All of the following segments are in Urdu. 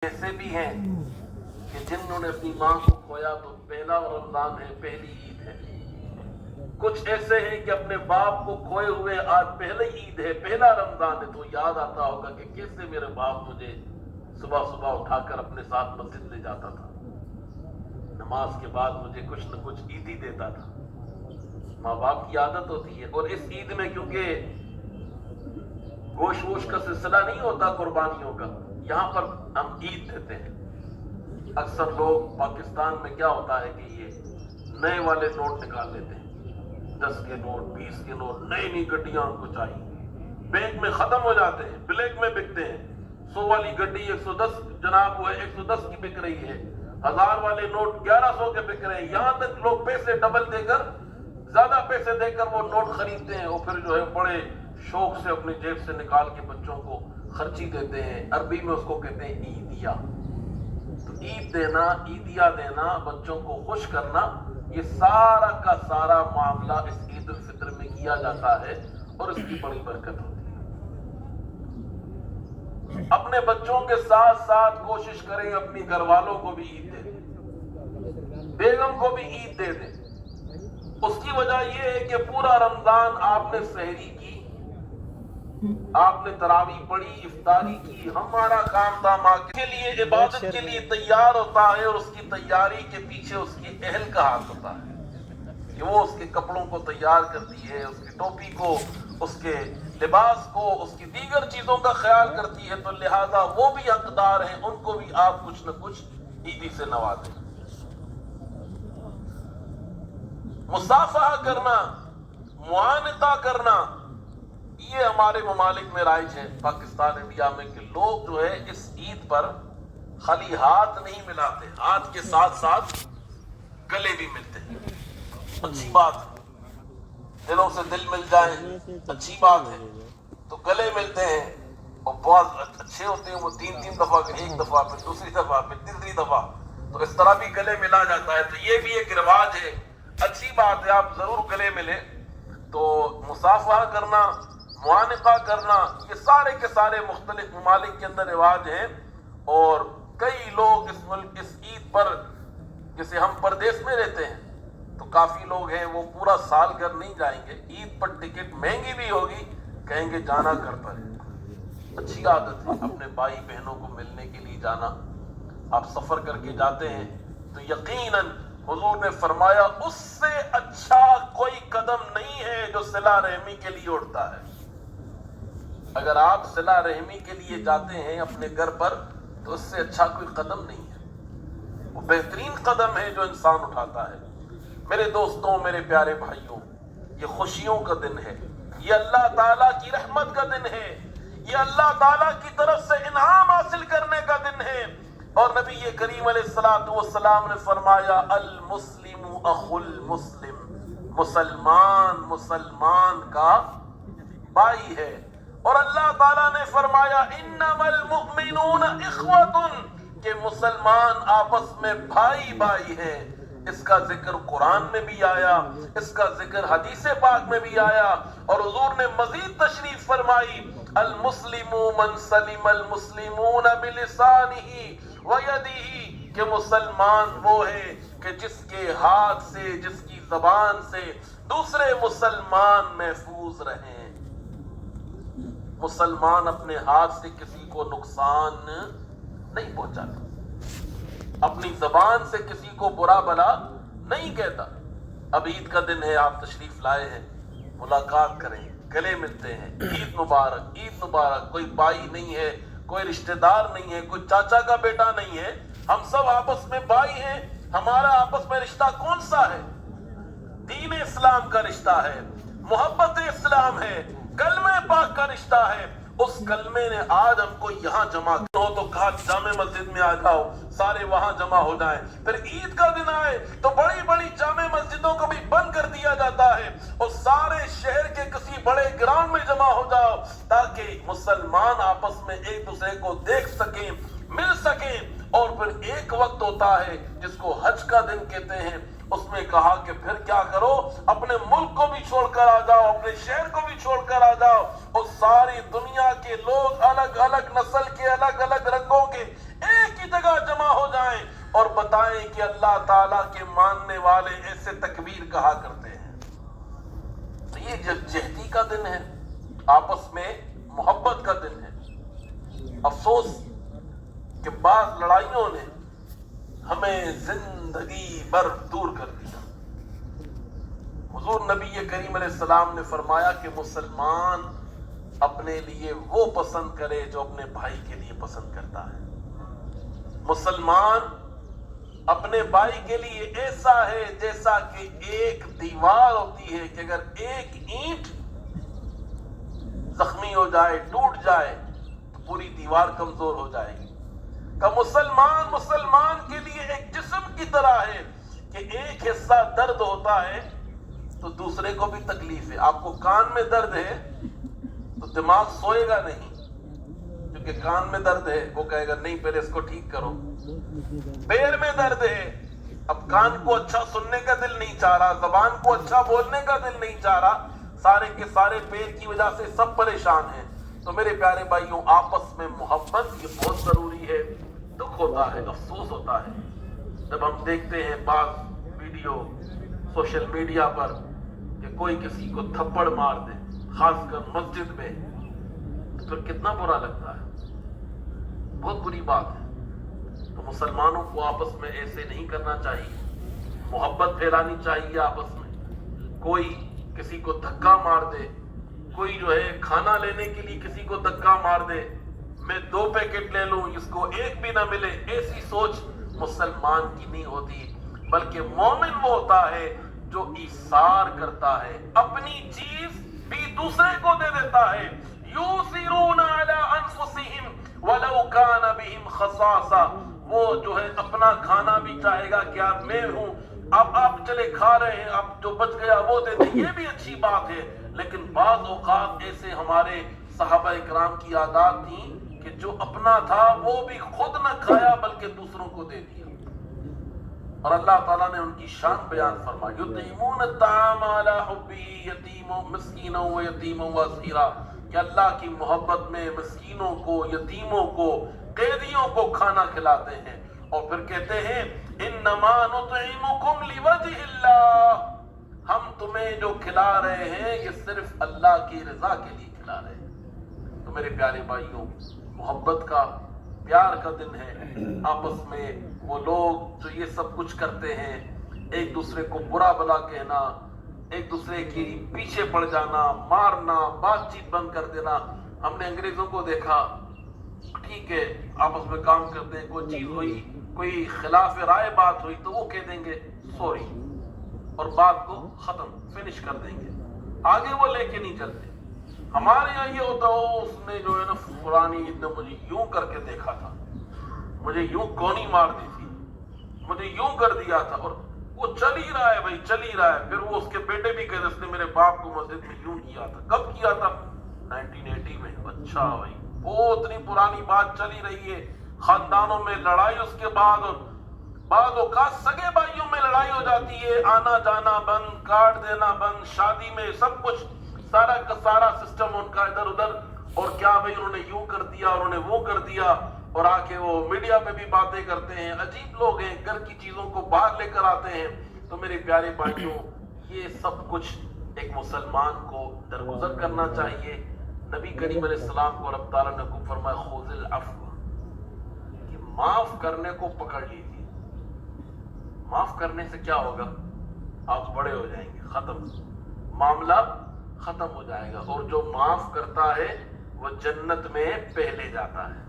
ایسے بھی ہیں کہ جنہوں نے اپنی ماں کو کھویا تو پہلا رمضان ہے، پہلی عید ہے۔ کچھ ایسے ہیں کہ اپنے باپ کو کھوئے ہوئے آج پہلی عید ہے، پہلا رمضان ہے، تو یاد آتا ہوگا کہ کیسے میرے باپ مجھے صبح صبح اٹھا کر اپنے ساتھ مسجد لے جاتا تھا، نماز کے بعد مجھے کچھ نہ کچھ عیدی دیتا تھا۔ ماں باپ کی عادت ہوتی ہے۔ اور اس عید میں کیونکہ گوشت ووشت کا سلسلہ نہیں ہوتا قربانیوں کا، یہاں پر ہم عید دیتے ہیں۔ اکثر لوگ پاکستان میں کیا ہوتا ہے کہ یہ نئے والے نوٹ نکال لیتے ہیں، 10 کے نوٹ، 20 کے نوٹ، نئی گڈیاں ان کو چاہیے، بینک میں ختم ہو جاتے ہیں، بلیک میں بکتے ہیں۔ 100 والی گڈی 110 جناب وہ 110 کی بک رہی ہے، 1000 والے نوٹ 1100 کے بک رہے ہیں، یہاں تک لوگ پیسے ڈبل دے کر، زیادہ پیسے دے کر وہ نوٹ خریدتے ہیں، اور پھر جو ہے بڑے شوق سے اپنی جیب سے نکال کے بچوں کو خرچی دیتے ہیں۔ عربی میں اس کو کہتے ہیں عیدیہ۔ تو عید دینا، عیدیہ دینا، بچوں کو خوش کرنا، یہ سارا کا سارا معاملہ اس عید الفطر میں کیا جاتا ہے، اور اس کی بڑی برکت ہوتی ہے۔ اپنے بچوں کے ساتھ ساتھ کوشش کریں اپنی گھر والوں کو بھی عید دے دیں، بیگم کو بھی عید دے دیں۔ اس کی وجہ یہ ہے کہ پورا رمضان آپ نے سحری کی، آپ نے تراویح پڑھی، افطاری کی، ہمارا کام تھا ماں کے لیے عبادت کے لیے تیار ہوتا ہے، اور اس کی تیاری کے پیچھے اس کی اہل کا ہاتھ ہوتا ہے کہ وہ اس کے کپڑوں کو تیار کرتی ہے، اس کی ٹوپی کو، اس کے لباس کو، اس کی دیگر چیزوں کا خیال کرتی ہے، تو لہذا وہ بھی حقدار ہیں، ان کو بھی آپ کچھ نہ کچھ عیدی سے نوازیں۔ مصافحہ کرنا، معانقہ کرنا، یہ ہمارے ممالک میں رائج ہے، پاکستان انڈیا میں، کہ لوگ جو ہے اس عید پر خالی ہاتھ نہیں ملاتے، ہاتھ کے ساتھ ساتھ گلے بھی ملتے ہیں۔ اچھی بات ہے، دلوں سے دل مل جائیں، اچھی بات ہے، تو گلے ملتے ہیں، اور بہت اچھے ہوتے ہیں وہ، 3 دفعہ، ایک دفعہ، پھر دوسری دفعہ، پھر تیسری دفعہ، تو اس طرح بھی گلے ملا جاتا ہے۔ تو یہ بھی ایک رواج ہے، اچھی بات ہے، آپ ضرور گلے ملیں۔ تو مصافحہ کرنا، معانقہ کرنا، یہ سارے کے سارے مختلف ممالک کے اندر رواج ہیں، اور کئی لوگ اس ملک اس عید پر، جیسے ہم پردیس میں رہتے ہیں تو کافی لوگ ہیں وہ پورا سال گھر نہیں جائیں گے، عید پر ٹکٹ مہنگی بھی ہوگی، کہیں گے جانا گھر پر ہے۔ اچھی عادت ہے اپنے بھائی بہنوں کو ملنے کے لیے جانا۔ آپ سفر کر کے جاتے ہیں تو یقیناً حضور نے فرمایا اس سے اچھا کوئی قدم نہیں ہے جو صلہ رحمی کے لیے اٹھتا ہے۔ اگر آپ صلہ رحمی کے لیے جاتے ہیں اپنے گھر پر تو اس سے اچھا کوئی قدم نہیں ہے، وہ بہترین قدم ہے جو انسان اٹھاتا ہے۔ میرے دوستوں، میرے پیارے بھائیوں، یہ خوشیوں کا دن ہے، یہ اللہ تعالیٰ کی رحمت کا دن ہے، یہ اللہ تعالیٰ کی طرف سے انعام حاصل کرنے کا دن ہے۔ اور نبی کریم علیہ السلام نے فرمایا المسلم اخو المسلم، مسلمان مسلمان کا بھائی ہے۔ اور اللہ تعالیٰ نے فرمایا انما المؤمنون اخوۃ، کہ مسلمان آپس میں بھائی بھائی ہیں۔ اس کا ذکر قرآن میں بھی آیا، اس کا ذکر حدیث پاک میں بھی آیا، اور حضور نے مزید تشریف فرمائی المسلم من سلم المسلمون بلسانہ ویدہ، کہ مسلمان وہ ہے کہ جس کے ہاتھ سے، جس کی زبان سے دوسرے مسلمان محفوظ رہیں۔ مسلمان اپنے ہاتھ سے کسی کو نقصان نہیں پہنچاتا، اپنی زبان سے کسی کو برا بلا نہیں کہتا۔ اب عید کا دن ہے، آپ تشریف لائے ہیں، ملاقات کریں، گلے ملتے ہیں، عید مبارک، عید مبارک۔ کوئی بھائی نہیں ہے، کوئی رشتہ دار نہیں ہے، کوئی چاچا کا بیٹا نہیں ہے، ہم سب آپس میں بھائی ہیں۔ ہمارا آپس میں رشتہ کون سا ہے؟ دین اسلام کا رشتہ ہے، محبت اسلام ہے، کلمہ پاک کا رشتہ ہے۔ اس کلمے نے آج ہم کو یہاں جمع ہو تو کہا جامع مسجد میں آ جاؤ، سارے وہاں جمع ہو جائیں۔ پھر عید کا دن آئے تو بڑی بڑی جامع مسجدوں کو بھی بند کر دیا جاتا ہے، اور سارے شہر کے کسی بڑے گراؤنڈ میں جمع ہو جاؤ، تاکہ مسلمان آپس میں ایک دوسرے کو دیکھ سکیں، مل سکیں۔ اور پھر ایک وقت ہوتا ہے جس کو حج کا دن کہتے ہیں، اس میں کہا کہ پھر کیا کرو، اپنے ملک کو بھی چھوڑ کر آ جاؤ، اپنے شہر کو بھی چھوڑ کر آ جاؤ، اور ساری دنیا کے لوگ الگ الگ نسل کے، الگ الگ رنگوں کے ایک ہی جگہ جمع ہو جائیں اور بتائیں کہ اللہ تعالیٰ کے ماننے والے ایسے تکبیر کہا کرتے ہیں۔ تو یہ یکجہتی کا دن ہے، آپس میں محبت کا دن ہے۔ افسوس کہ بعض لڑائیوں نے ہمیں زندگی بھر دور کر دیا۔ حضور نبی کریم علیہ السلام نے فرمایا کہ مسلمان اپنے لیے وہ پسند کرے جو اپنے بھائی کے لیے پسند کرتا ہے۔ مسلمان اپنے بھائی کے لیے ایسا ہے جیسا کہ ایک دیوار ہوتی ہے کہ اگر ایک اینٹ زخمی ہو جائے، ٹوٹ جائے تو پوری دیوار کمزور ہو جائے گی۔ کہ مسلمان کے لیے ایک جسم کی طرح ہے کہ ایک حصہ درد ہوتا ہے تو دوسرے کو بھی تکلیف ہے۔ آپ کو کان میں درد ہے تو دماغ سوئے گا نہیں، کیونکہ کان میں درد ہے، وہ کہے گا نہیں پہلے اس کو ٹھیک کرو۔ پیر میں درد ہے، اب کان کو اچھا سننے کا دل نہیں چاہ رہا، زبان کو اچھا بولنے کا دل نہیں چاہ رہا، سارے کے سارے پیر کی وجہ سے سب پریشان ہیں۔ تو میرے پیارے بھائیوں، آپس میں محبت یہ بہت ضروری ہے۔ دکھ ہوتا ہے، افسوس ہوتا ہے جب ہم دیکھتے ہیں بعض ویڈیو سوشل میڈیا پر کہ کوئی کسی کو تھپڑ مار دے، خاص کر مسجد میں، تو پھر کتنا برا لگتا ہے، بہت بری بات ہے۔ تو مسلمانوں کو آپس میں ایسے نہیں کرنا چاہیے، محبت پھیلانی چاہیے آپس میں۔ کوئی کسی کو دھکا مار دے، کوئی جو ہے کھانا لینے کے لیے کسی کو دھکا مار دے، میں 2 پیکٹ لے لوں اس کو 1 بھی نہ ملے، ایسی سوچ مسلمان کی نہیں ہوتی، بلکہ مومن وہ ہوتا ہے جو ایثار کرتا ہے، اپنی چیز بھی دوسرے کو دے دیتا ہے۔ یؤثرون علی انفسہم ولو کان بہم خصاصہ، وہ جو ہے اپنا کھانا بھی چاہے گا کہ یار میں ہوں، اب آپ چلے کھا رہے ہیں، اب جو بچ گیا وہ دے دیں، یہ بھی اچھی بات ہے۔ لیکن بعض اوقات ایسے ہمارے صحابہ کرام کی عادات تھیں کہ جو اپنا تھا وہ بھی خود نہ کھایا بلکہ دوسروں کو دے دیا، اور اللہ تعالیٰ نے ان کی شان بیان فرمائی، یطعمون الطعام علی حبہ یتیما مسکینا و یتیما و اسیرا، کہ اللہ کی محبت میں مسکینوں کو، یتیموں کو، قیدیوں کو کھانا کھلاتے ہیں، اور پھر کہتے ہیں انما نطعمکم لوجہ اللہ، ہم تمہیں جو کھلا رہے ہیں یہ صرف اللہ کی رضا کے لیے کھلا رہے ہیں۔ تو میرے پیارے بھائیوں، محبت کا، پیار کا دن ہے۔ آپس میں وہ لوگ جو یہ سب کچھ کرتے ہیں، ایک دوسرے کو برا بھلا کہنا، ایک دوسرے کی پیچھے پڑ جانا، مارنا، بات چیت بند کر دینا۔ ہم نے انگریزوں کو دیکھا، ٹھیک ہے آپس میں کام کرتے ہیں، کوئی چیز ہوئی، کوئی خلاف رائے بات ہوئی تو وہ کہہ دیں گے سوری، اور بات کو ختم فنش کر دیں گے، آگے وہ لے کے نہیں چلتے۔ ہمارے یہاں یہ ہوتا ہو، اس نے جو ہے نا فلانی نے مجھے یوں کر کے دیکھا تھا، مجھے یوں کونی مار دی تھی، مجھے یوں کر دیا تھا، اور وہ چل ہی رہا ہے بھائی، چل ہی رہا ہے۔ پھر وہ اس کے بیٹے بھی کہتے اس نے میرے باپ کو مسجد میں یوں کیا تھا۔ کب کیا تھا؟ 1980 میں۔ اچھا بھائی، وہ اتنی پرانی بات چلی رہی ہے، خاندانوں میں لڑائی، اس کے بعد بعض اوقات سگے بھائیوں میں لڑائی ہو جاتی ہے، آنا جانا بند، کارڈ دینا بند، شادی میں سب کچھ سارا کا سارا سسٹم ان کا ادھر ادھر، اور کیا بھائی انہوں نے یوں کر دیا، انہوں نے وہ کر دیا، اور آ کے وہ میڈیا پہ بھی باتیں کرتے ہیں۔ عجیب لوگ ہیں، گھر کی چیزوں کو باہر لے کر آتے ہیں۔ تو میرے پیارے بھائیوں، یہ سب کچھ ایک مسلمان کو درگزر کرنا چاہیے۔ نبی کریم علیہ السلام کو رب تعالیٰ نے حکم فرمایا خذ العفو، کہ معاف کرنے کو پکڑ لیجیے۔ معاف کرنے سے کیا ہوگا؟ آپ بڑے ہو جائیں گے، ختم، معاملہ ختم ہو جائے گا، اور جو معاف کرتا ہے وہ جنت میں پہلے جاتا ہے۔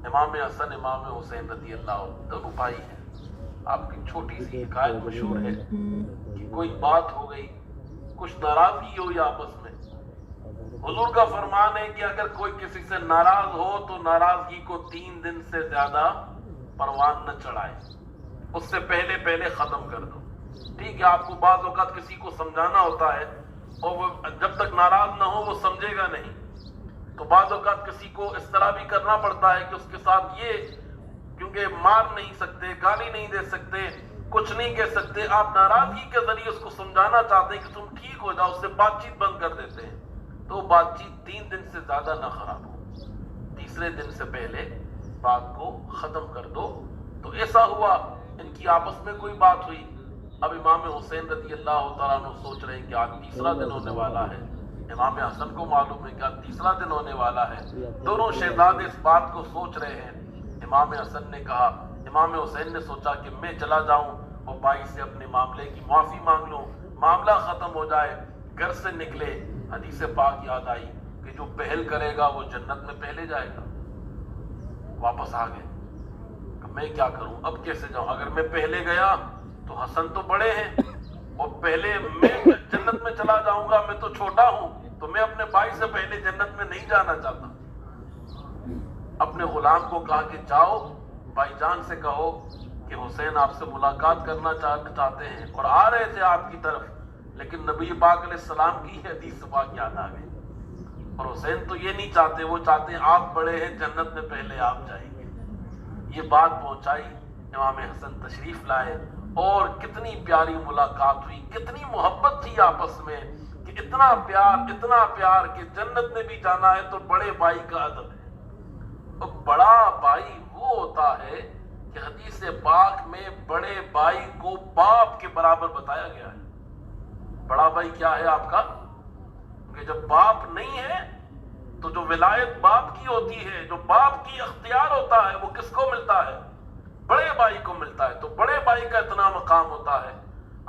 امام حسن، امام حسین رضی اللہ عنہ دونوں بھائی ہیں۔ آپ کی چھوٹی سی حکایت مشہور ہے کہ کوئی بات ہو گئی، کچھ ناراضگی ہوئی آپس میں، حضور کا فرمان ہے کہ اگر کوئی کسی سے ناراض ہو تو ناراضگی کو 3 دن سے زیادہ پروان نہ چڑھائے، اس سے پہلے پہلے ختم کر دو۔ ٹھیک ہے، آپ کو بعض اوقات کسی کو سمجھانا ہوتا ہے، اور وہ جب تک ناراض نہ ہو وہ سمجھے گا نہیں، تو بعض اوقات کسی کو اس طرح بھی کرنا پڑتا ہے کہ اس کے ساتھ یہ، کیونکہ مار نہیں سکتے، گالی نہیں دے سکتے، کچھ نہیں کہہ سکتے. آپ ناراضگی کے ذریعے اس کو سمجھانا چاہتے ہیں کہ تم ٹھیک ہو جاؤ, اس سے بات چیت بند کر دیتے ہیں. تو بات چیت 3 دن سے زیادہ نہ خراب ہو, تیسرے دن سے پہلے بات کو ختم کر دو. تو ایسا ہوا, ان کی آپس میں کوئی بات ہوئی. اب امام حسین رضی اللہ تعالیٰ عنہ سوچ رہے ہیں کہ آج تیسرا دن ہونے والا ہے. امام حسن کو معلوم ہے کہ آج تیسرا دن ہونے والا ہے. دونوں شہزادے اس بات کو سوچ رہے ہیں. امام حسن نے کہا, امام حسین نے سوچا کہ میں چلا جاؤں اور بھائی سے اپنے معاملے کی معافی مانگ لوں, معاملہ ختم ہو جائے. گھر سے نکلے, حدیث پاک یاد آئی کہ جو پہل کرے گا وہ جنت میں پہلے جائے گا. واپس آ گئے کہ میں کیا کروں, اب کیسے جاؤں. اگر میں پہلے گیا تو حسن تو بڑے ہیں, اور پہلے میں جنت میں چلا جاؤں گا, میں تو چھوٹا ہوں, تو میں اپنے بھائی سے پہلے جنت میں نہیں جانا چاہتا. اپنے غلام کو کہا کہ جاؤ بھائی جان سے کہو کہ حسین آپ سے ملاقات کرنا چاہتے ہیں, اور آ رہے تھے آپ کی طرف, لیکن نبی پاک علیہ السلام کی حدیث پاک یاد آ گئی. اور حسین تو یہ نہیں چاہتے, وہ چاہتے ہیں آپ بڑے ہیں, جنت میں پہلے آپ جائیں گے. یہ بات پہنچائی, امام حسن تشریف لائے, اور کتنی پیاری ملاقات ہوئی, کتنی محبت تھی آپس میں, کہ اتنا پیار کہ جنت میں بھی جانا ہے تو بڑے بھائی کا ادب ہے. اور بڑا بھائی وہ ہوتا ہے کہ حدیث پاک میں بڑے بھائی کو باپ کے برابر بتایا گیا ہے. بڑا بھائی کیا ہے آپ کا, کہ جب باپ نہیں ہے تو جو ولایت باپ کی ہوتی ہے, جو باپ کی اختیار ہوتا ہے, وہ کس کو ملتا ہے, بڑے بھائی کو ملتا ہے. تو بڑے بھائی کا اتنا مقام ہوتا ہے.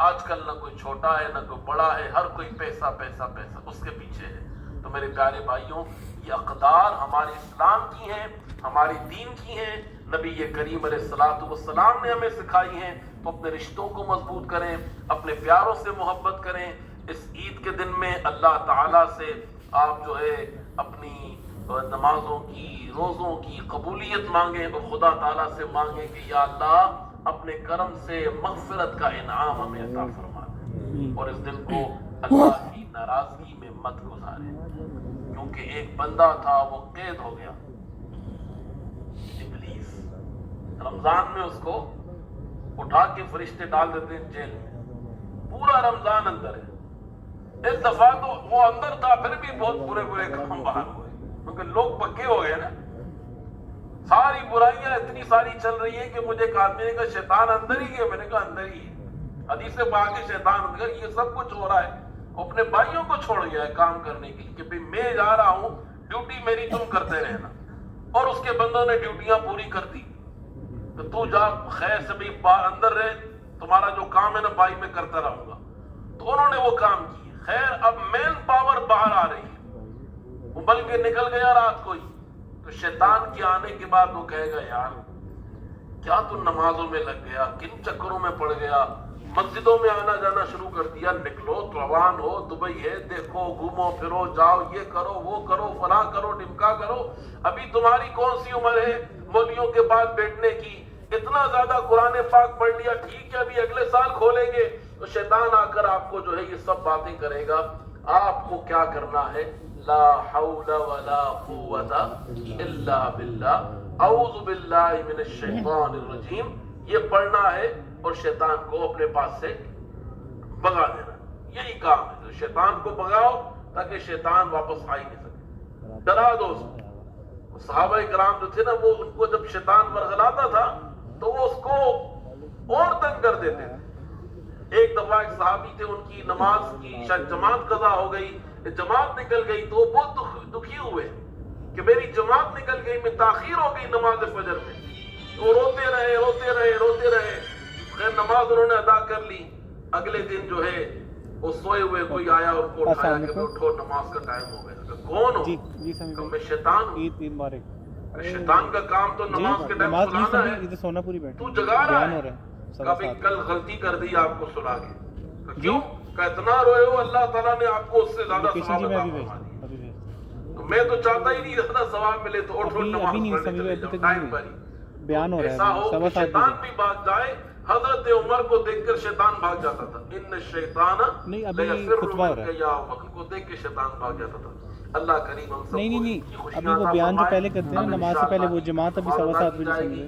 آج کل نہ کوئی چھوٹا ہے نہ کوئی بڑا ہے, ہر کوئی پیسہ پیسہ پیسہ اس کے پیچھے ہے. تو میرے پیارے بھائیوں, یہ اقدار ہمارے اسلام کی ہیں, ہمارے دین کی ہیں, نبی کریم علیہ الصلوۃ والسلام نے ہمیں سکھائی ہیں. تو اپنے رشتوں کو مضبوط کریں, اپنے پیاروں سے محبت کریں. اس عید کے دن میں اللہ تعالیٰ سے آپ جو ہے اپنی نمازوں کی, روزوں کی قبولیت مانگیں, اور خدا تعالیٰ سے مانگیں کہ یا اللہ اپنے کرم سے مغفرت کا انعام ہمیں عطا فرما دیں, اور اس دن کو اللہ کی ناراضگی میں مت گزاریں. کیونکہ ایک بندہ تھا, وہ قید ہو گیا, ابلیس. رمضان میں اس کو اٹھا کے فرشتے ڈال دیتے ہیں جیل میں, پورا رمضان اندر ہے. اس دفعہ تو وہ اندر تھا, پھر بھی بہت برے کام باہر ہوئے, کیونکہ لوگ پکے ہو گئے نا. ساری برائیاں اتنی ساری چل رہی ہیں کہ مجھے ایک آدمی نے کہا شیطان اندر ہی ہے. میں نے کہا اندر ہی ہے. حدیث پاک ہے شیطان اندر, یہ سب کچھ ہو رہا ہے. اپنے بھائیوں کو چھوڑ گیا ہے کام کرنے کے لیے کہ بھئی میں جا رہا ہوں, ڈیوٹی میری تم کرتے رہنا, اور اس کے بندوں نے ڈیوٹیاں پوری کر دی. تو جا خیر سے بھی اندر رہے, تمہارا جو کام ہے نا بھائی میں کرتا رہوں گا. تو انہوں نے وہ کام کیے. خیر اب مین پاور باہر آ رہی ہے, وہ بلکہ نکل گیا رات کو ہی. تو شیطان کے آنے کے بعد وہ کہے گا یار کیا تو نمازوں میں لگ گیا, کن چکروں میں پڑ گیا, مسجدوں میں آنا جانا شروع کر دیا, نکلو روان ہو, دبئی ہے, دیکھو گھومو پھرو, جاؤ, یہ کرو وہ کرو, فلاں کرو, ڈمکا کرو. ابھی تمہاری کون سی عمر ہے مولویوں کے بعد بیٹھنے کی, اتنا زیادہ قرآن پاک پڑھ لیا, ٹھیک ہے ابھی اگلے سال کھولیں گے. تو شیطان آ کر آپ کو جو ہے یہ سب باتیں کرے گا. آپ کو کیا کرنا ہے, لا حول ولا قوت الا باللہ, اعوذ باللہ من الشیطان الرجیم, یہ پڑھنا ہے, اور شیطان کو اپنے پاس سے بھگا دینا. یہی کام ہے, تو شیطان کو بھگاؤ تاکہ شیطان واپس آ ہی نہیں سکے. ڈرا دو اس کو. صحابہ کرام جو تھے نا, وہ ان کو جب شیطان ورغلاتا تھا تو وہ اس کو اور تنگ کر دیتے تھے. ایک دفعہ ایک صحابی تھے, ان کی نماز کی شاید جماعت قضا ہو گئی, جماعت نکل گئی, تو وہ بہت دکھی ہوئے کہ میری جماعت نکل گئی, میں تاخیر ہو گئی نماز فجر میں. تو روتے رہے. خیر نماز انہوں نے ادا کر لی. اگلے دن جو ہے وہ سوئے ہوئے کوئی آیا اور کو اٹھایا کہ اٹھو نماز کا ٹائم ہو گیا. کون ہو؟ کہ میں شیطان ہوں. شیطان کا کام تو نماز کے ٹائم سلانا ہے, تو جگا رہا ہے. کبھی کل غلطی کر دی آپ کو سلا کے, کیوں کہ اتنا روئے ہو, اللہ تعالیٰ نے آپ کو اس سے زیادہ ثواب عطا فرما دیا. تو میں تو چاہتا ہی نہیں زیادہ ثواب ملے, تو اٹھو نماز پڑھنے چلے جاؤ ٹائم پر ہی. ایسا ہو کہ شیطان بھی بھاگ جائے. حضرت عمر کو دیکھ کر شیطان بھاگ جاتا تھا. ان الشیطان لیفر منک یا عمر, ان کو دیکھ کے شیطان بھاگ جاتا تھا. اللہ کریم ہم سب کو ابھی وہ بیان جو پہلے کرتے ہیں نماز سے پہلے, وہ جماعت ابھی 7:15 بجے.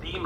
3